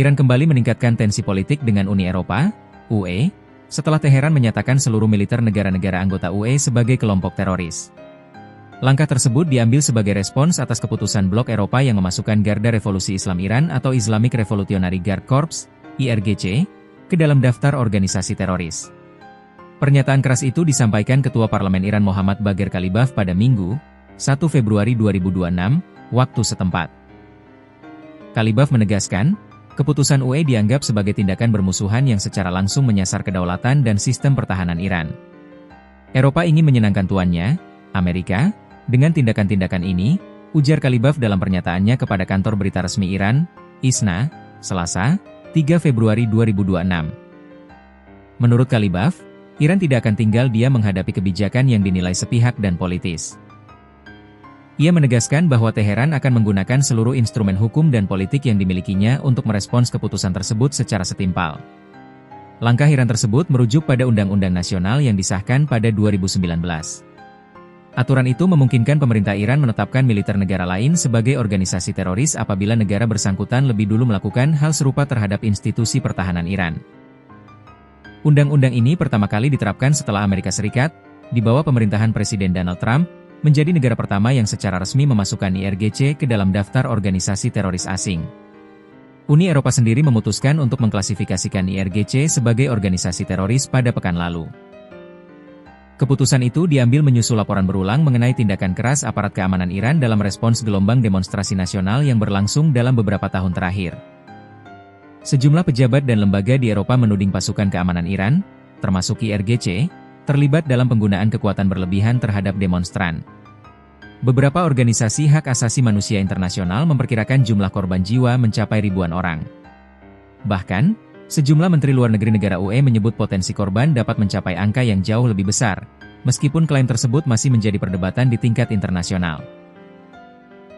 Iran kembali meningkatkan tensi politik dengan Uni Eropa, UE, setelah Teheran menyatakan seluruh militer negara-negara anggota UE sebagai kelompok teroris. Langkah tersebut diambil sebagai respons atas keputusan Blok Eropa yang memasukkan Garda Revolusi Islam Iran atau Islamic Revolutionary Guard Corps, IRGC, ke dalam daftar organisasi teroris. Pernyataan keras itu disampaikan Ketua Parlemen Iran Mohammad Bagher Kalibaf pada Minggu, 1 Februari 2026, waktu setempat. Kalibaf menegaskan, keputusan UE dianggap sebagai tindakan bermusuhan yang secara langsung menyasar kedaulatan dan sistem pertahanan Iran. Eropa ingin menyenangkan tuannya, Amerika, dengan tindakan-tindakan ini, ujar Kalibaf dalam pernyataannya kepada kantor berita resmi Iran, ISNA, Selasa, 3 Februari 2026. Menurut Kalibaf, Iran tidak akan tinggal diam menghadapi kebijakan yang dinilai sepihak dan politis. Ia menegaskan bahwa Teheran akan menggunakan seluruh instrumen hukum dan politik yang dimilikinya untuk merespons keputusan tersebut secara setimpal. Langkah Iran tersebut merujuk pada Undang-Undang Nasional yang disahkan pada 2019. Aturan itu memungkinkan pemerintah Iran menetapkan militer negara lain sebagai organisasi teroris apabila negara bersangkutan lebih dulu melakukan hal serupa terhadap institusi pertahanan Iran. Undang-undang ini pertama kali diterapkan setelah Amerika Serikat, di bawah pemerintahan Presiden Donald Trump, menjadi negara pertama yang secara resmi memasukkan IRGC ke dalam daftar organisasi teroris asing. Uni Eropa sendiri memutuskan untuk mengklasifikasikan IRGC sebagai organisasi teroris pada pekan lalu. Keputusan itu diambil menyusul laporan berulang mengenai tindakan keras aparat keamanan Iran dalam respons gelombang demonstrasi nasional yang berlangsung dalam beberapa tahun terakhir. Sejumlah pejabat dan lembaga di Eropa menuding pasukan keamanan Iran, termasuk IRGC, terlibat dalam penggunaan kekuatan berlebihan terhadap demonstran. Beberapa organisasi hak asasi manusia internasional memperkirakan jumlah korban jiwa mencapai ribuan orang. Bahkan, sejumlah menteri luar negeri negara UE menyebut potensi korban dapat mencapai angka yang jauh lebih besar, meskipun klaim tersebut masih menjadi perdebatan di tingkat internasional.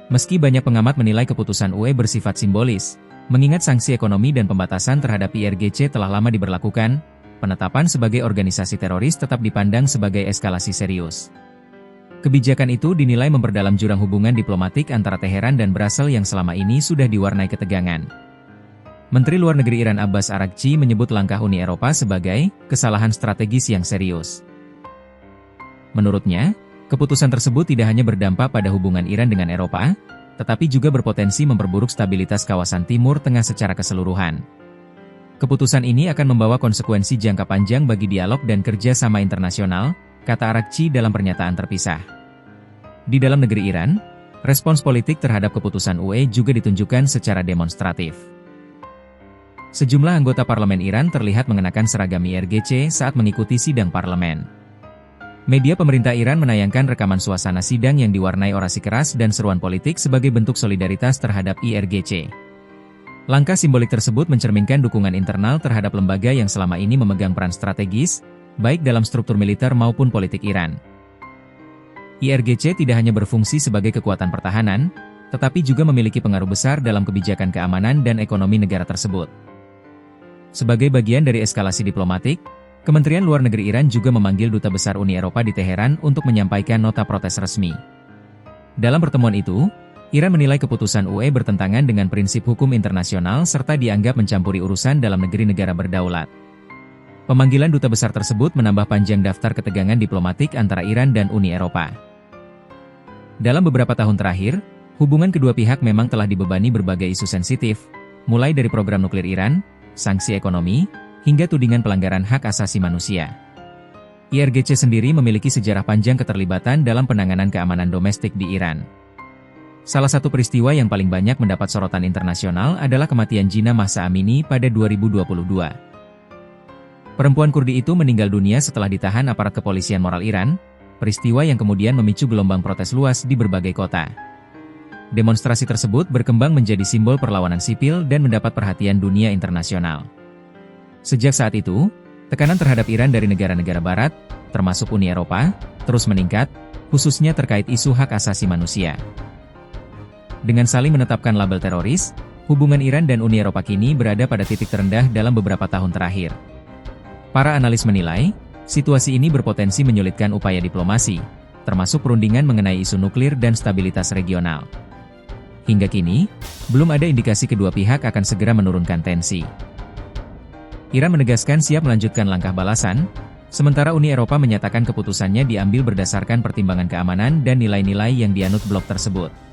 Meski banyak pengamat menilai keputusan UE bersifat simbolis, mengingat sanksi ekonomi dan pembatasan terhadap IRGC telah lama diberlakukan, penetapan sebagai organisasi teroris tetap dipandang sebagai eskalasi serius. Kebijakan itu dinilai memperdalam jurang hubungan diplomatik antara Teheran dan Brasil yang selama ini sudah diwarnai ketegangan. Menteri Luar Negeri Iran Abbas Araghchi menyebut langkah Uni Eropa sebagai kesalahan strategis yang serius. Menurutnya, keputusan tersebut tidak hanya berdampak pada hubungan Iran dengan Eropa, tetapi juga berpotensi memperburuk stabilitas kawasan Timur Tengah secara keseluruhan. Keputusan ini akan membawa konsekuensi jangka panjang bagi dialog dan kerja sama internasional, kata Araghchi dalam pernyataan terpisah. Di dalam negeri Iran, respons politik terhadap keputusan UE juga ditunjukkan secara demonstratif. Sejumlah anggota parlemen Iran terlihat mengenakan seragam IRGC saat mengikuti sidang parlemen. Media pemerintah Iran menayangkan rekaman suasana sidang yang diwarnai orasi keras dan seruan politik sebagai bentuk solidaritas terhadap IRGC. Langkah simbolik tersebut mencerminkan dukungan internal terhadap lembaga yang selama ini memegang peran strategis, baik dalam struktur militer maupun politik Iran. IRGC tidak hanya berfungsi sebagai kekuatan pertahanan, tetapi juga memiliki pengaruh besar dalam kebijakan keamanan dan ekonomi negara tersebut. Sebagai bagian dari eskalasi diplomatik, Kementerian Luar Negeri Iran juga memanggil Duta Besar Uni Eropa di Teheran untuk menyampaikan nota protes resmi. Dalam pertemuan itu, Iran menilai keputusan UE bertentangan dengan prinsip hukum internasional serta dianggap mencampuri urusan dalam negeri negara berdaulat. Pemanggilan duta besar tersebut menambah panjang daftar ketegangan diplomatik antara Iran dan Uni Eropa. Dalam beberapa tahun terakhir, hubungan kedua pihak memang telah dibebani berbagai isu sensitif, mulai dari program nuklir Iran, sanksi ekonomi, hingga tudingan pelanggaran hak asasi manusia. IRGC sendiri memiliki sejarah panjang keterlibatan dalam penanganan keamanan domestik di Iran. Salah satu peristiwa yang paling banyak mendapat sorotan internasional adalah kematian Jina Mahsa Amini pada 2022. Perempuan Kurdi itu meninggal dunia setelah ditahan aparat kepolisian moral Iran, peristiwa yang kemudian memicu gelombang protes luas di berbagai kota. Demonstrasi tersebut berkembang menjadi simbol perlawanan sipil dan mendapat perhatian dunia internasional. Sejak saat itu, tekanan terhadap Iran dari negara-negara Barat, termasuk Uni Eropa, terus meningkat, khususnya terkait isu hak asasi manusia. Dengan saling menetapkan label teroris, hubungan Iran dan Uni Eropa kini berada pada titik terendah dalam beberapa tahun terakhir. Para analis menilai, situasi ini berpotensi menyulitkan upaya diplomasi, termasuk perundingan mengenai isu nuklir dan stabilitas regional. Hingga kini, belum ada indikasi kedua pihak akan segera menurunkan tensi. Iran menegaskan siap melanjutkan langkah balasan, sementara Uni Eropa menyatakan keputusannya diambil berdasarkan pertimbangan keamanan dan nilai-nilai yang dianut blok tersebut.